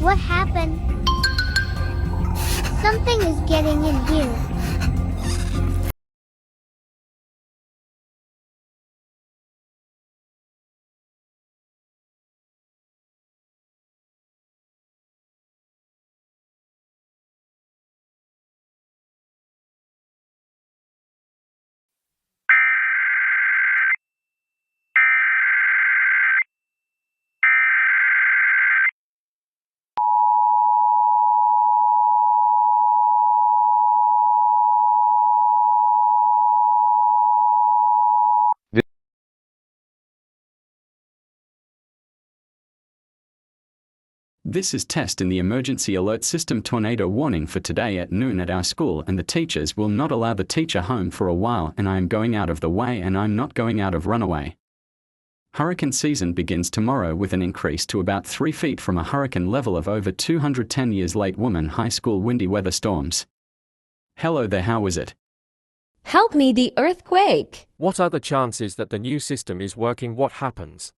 What happened? Something is getting in here. This is test in the emergency alert system tornado warning for today at noon at our school, and the teachers will not allow the teacher home for a while, and I am going out of the way and I'm not going out of runaway. Hurricane season begins tomorrow with an increase to about 3 feet from a hurricane level of over 210 years late woman high school windy weather storms. Hello there, how was it? Help me, the earthquake. What are the chances that the new system is working? What happens?